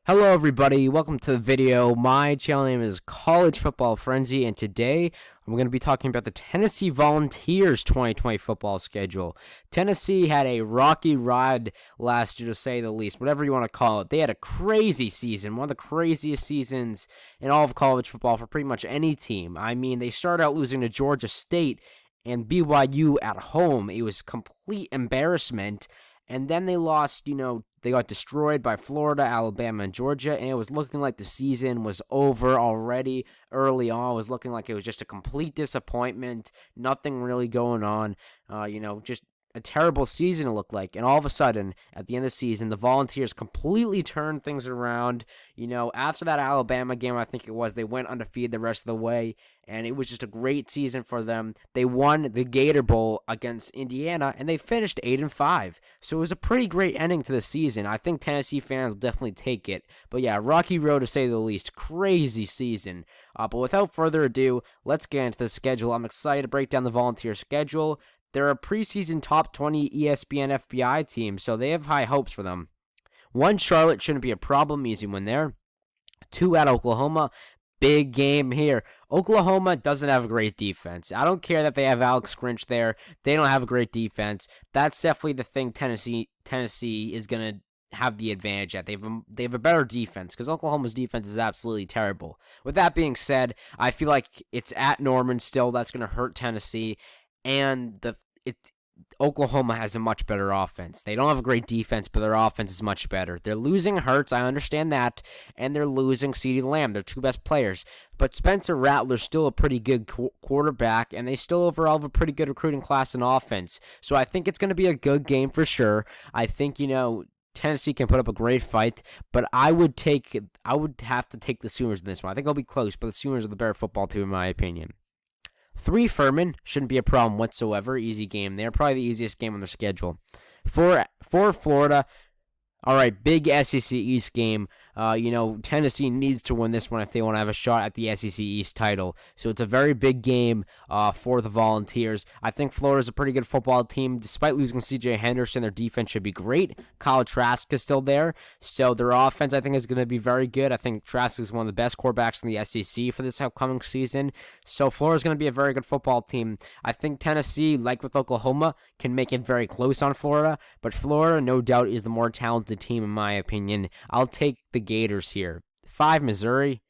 Hello everybody, welcome to the video. My channel name is College Football Frenzy, and today I'm going to be talking about the Tennessee Volunteers 2020 football schedule. Tennessee had a rocky ride last year, to say the least, whatever you want to call it. They had a crazy season, one of the craziest seasons in all of college football for pretty much any team. I mean, they started out losing to Georgia State and BYU at home. It was complete embarrassment. And then they lost, they got destroyed by Florida, Alabama, and Georgia, and it was looking like the season was over already early on. It was looking like it was just a complete disappointment, nothing really going on, just a terrible season it looked like. And all of a sudden, at the end of the season, the Volunteers completely turned things around. After that Alabama game, I think it was, they went undefeated the rest of the way, and it was just a great season for them. They won the Gator Bowl against Indiana, and they finished 8-5. So it was a pretty great ending to the season. I think Tennessee fans will definitely take it. But yeah, rocky road to say the least. Crazy season. But without further ado, let's get into the schedule. I'm excited to break down the Volunteer schedule. They're a preseason top 20 ESPN FBI team, so they have high hopes for them. 1, Charlotte shouldn't be a problem. Easy win there. 2, at Oklahoma. Big game here. Oklahoma doesn't have a great defense. I don't care that they have Alex Grinch there. They don't have a great defense. That's definitely the thing Tennessee is going to have the advantage at. They have a better defense because Oklahoma's defense is absolutely terrible. With that being said, I feel like it's at Norman still. That's going to hurt Tennessee. And Oklahoma has a much better offense. They don't have a great defense, but their offense is much better. They're losing Hurts, I understand that, and they're losing CeeDee Lamb, their two best players. But Spencer Rattler's still a pretty good quarterback, and they still overall have a pretty good recruiting class and offense. So I think it's going to be a good game for sure. I think, Tennessee can put up a great fight, but I would have to take the Sooners in this one. I think it'll be close, but the Sooners are the better football team in my opinion. 3, Furman shouldn't be a problem whatsoever. Easy game there. Probably the easiest game on their schedule. 4, Florida. All right, big SEC East game. Tennessee needs to win this one if they want to have a shot at the SEC East title. So it's a very big game for the Volunteers. I think Florida's a pretty good football team. Despite losing C.J. Henderson, their defense should be great. Kyle Trask is still there. So their offense, I think, is going to be very good. I think Trask is one of the best quarterbacks in the SEC for this upcoming season. So Florida's going to be a very good football team. I think Tennessee, like with Oklahoma, can make it very close on Florida. But Florida, no doubt, is the more talented team in my opinion. I'll take the Gators here. 5, Missouri.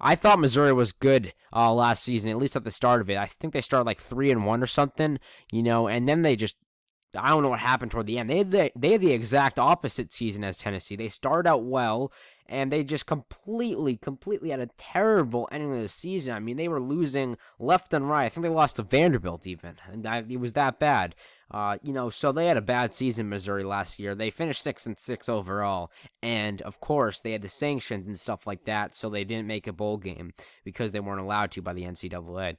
I thought Missouri was good last season, at least at the start of it. I think they started like 3-1 or something, and then I don't know what happened toward the end. They had the exact opposite season as Tennessee. They started out well, and they just completely had a terrible ending of the season. I mean, they were losing left and right. I think they lost to Vanderbilt even, and it was that bad. So they had a bad season, Missouri, last year. They finished 6-6 overall, and of course they had the sanctions and stuff like that, so they didn't make a bowl game because they weren't allowed to by the NCAA.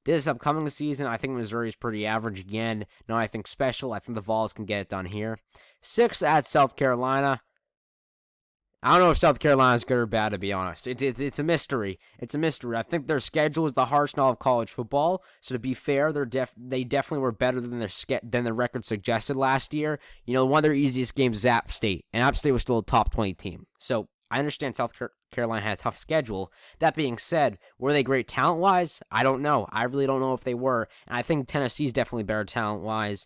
This upcoming season, I think Missouri is pretty average again. No, I think special. I think the Vols can get it done here. 6, at South Carolina. I don't know if South Carolina is good or bad, to be honest. It's a mystery. It's a mystery. I think their schedule is the harsh now of college football. So to be fair, they definitely were better than their record suggested last year. One of their easiest games is App State, and App State was still a top 20 team. So I understand South Carolina had a tough schedule. That being said, were they great talent-wise? I don't know. I really don't know if they were. And I think Tennessee's definitely better talent-wise.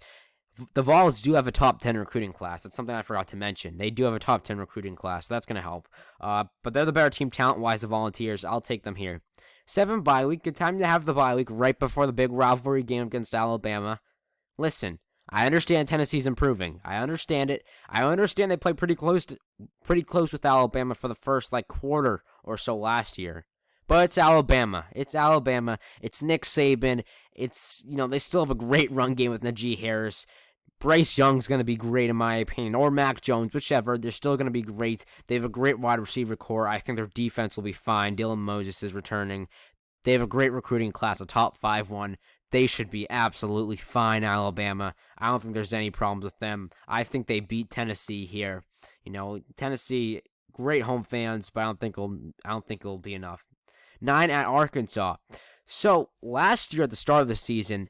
The Vols do have a top 10 recruiting class. That's something I forgot to mention. They do have a top 10 recruiting class, so that's going to help. But they're the better team talent-wise, the Volunteers. I'll take them here. 7, bye week. Good time to have the bye week right before the big rivalry game against Alabama. Listen, I understand Tennessee's improving. I understand it. I understand they played pretty close with Alabama for the first quarter or so last year. But it's Alabama. It's Alabama. It's Nick Saban. It's, they still have a great run game with Najee Harris. Bryce Young's going to be great in my opinion, or Mac Jones, whichever. They're still going to be great. They have a great wide receiver core. I think their defense will be fine. Dylan Moses is returning. They have a great recruiting class, a top 5 one. They should be absolutely fine, Alabama. I don't think there's any problems with them. I think they beat Tennessee here. Tennessee, great home fans, but I don't think it'll be enough. 9, at Arkansas. So last year at the start of the season,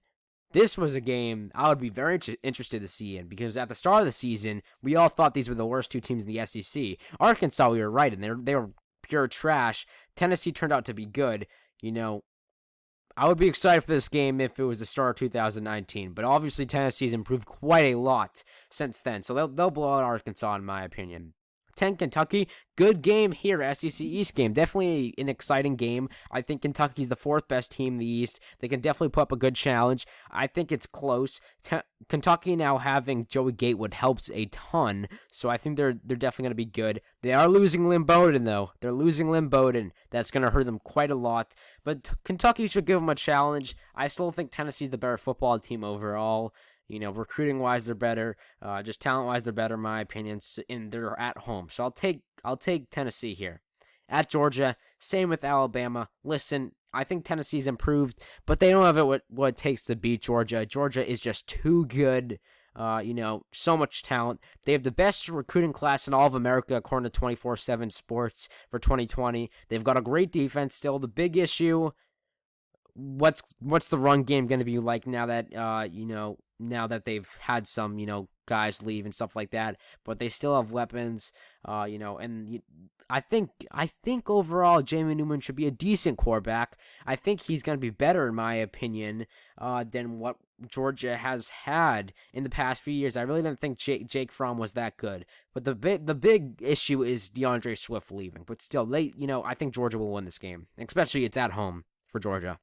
This was a game I would be very interested to see in, because at the start of the season, we all thought these were the worst two teams in the SEC. Arkansas, we were right, and they were pure trash. Tennessee turned out to be good. You know, I would be excited for this game if it was the start of 2019, but obviously Tennessee's improved quite a lot since then, so they'll blow out Arkansas in my opinion. 10 Kentucky, good game here, SEC East game. Definitely an exciting game. I think Kentucky's the fourth best team in the East. They can definitely put up a good challenge. I think it's close. Kentucky now having Joey Gatewood helps a ton, so I think they're definitely going to be good. They are losing Lynn Bowden, though. They're losing Lynn Bowden. That's going to hurt them quite a lot, but Kentucky should give them a challenge. I still think Tennessee's the better football team overall. You know, recruiting-wise, they're better. Just talent-wise, they're better, in my opinion. And they're at home, so I'll take Tennessee here. At Georgia, same with Alabama. Listen, I think Tennessee's improved, but they don't have what it takes to beat Georgia. Georgia is just too good. So much talent. They have the best recruiting class in all of America, according to 24/7 Sports for 2020. They've got a great defense still. The big issue, what's the run game going to be like now that now that they've had some guys leave and stuff like that, but they still have weapons, and I think overall Jamie Newman should be a decent quarterback. I think he's going to be better, in my opinion, than what Georgia has had in the past few years. I really didn't think Jake Fromm was that good, but the big issue is DeAndre Swift leaving. But still, I think Georgia will win this game, especially it's at home for Georgia.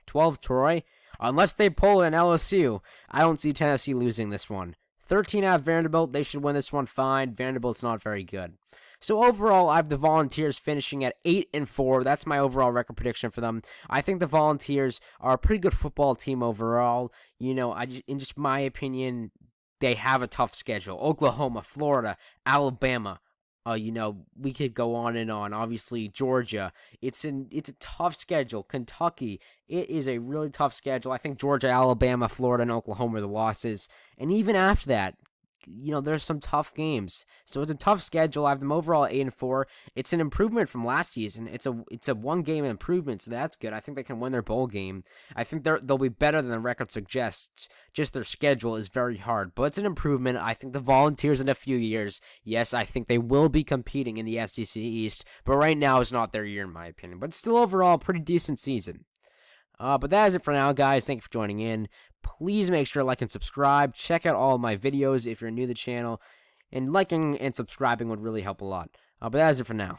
12 Troy. Unless they pull an LSU, I don't see Tennessee losing this one. 13 out of Vanderbilt. They should win this one fine. Vanderbilt's not very good. So overall, I have the Volunteers finishing at 8-4. That's my overall record prediction for them. I think the Volunteers are a pretty good football team overall. In just my opinion, they have a tough schedule. Oklahoma, Florida, Alabama. We could go on and on. Obviously, Georgia. It's a tough schedule. Kentucky. It is a really tough schedule. I think Georgia, Alabama, Florida, and Oklahoma are the losses. And even after that, there's some tough games. So it's a tough schedule. I have them overall 8-4. It's an improvement from last season. It's a one-game improvement, so that's good. I think they can win their bowl game. I think they'll be better than the record suggests. Just their schedule is very hard, but it's an improvement. I think the Volunteers in a few years, yes, I think they will be competing in the SEC East, but right now is not their year, in my opinion. But still, overall, a pretty decent season. But that is it for now, guys. Thank you for joining in. Please make sure to like and subscribe. Check out all of my videos if you're new to the channel. And liking and subscribing would really help a lot. But that is it for now.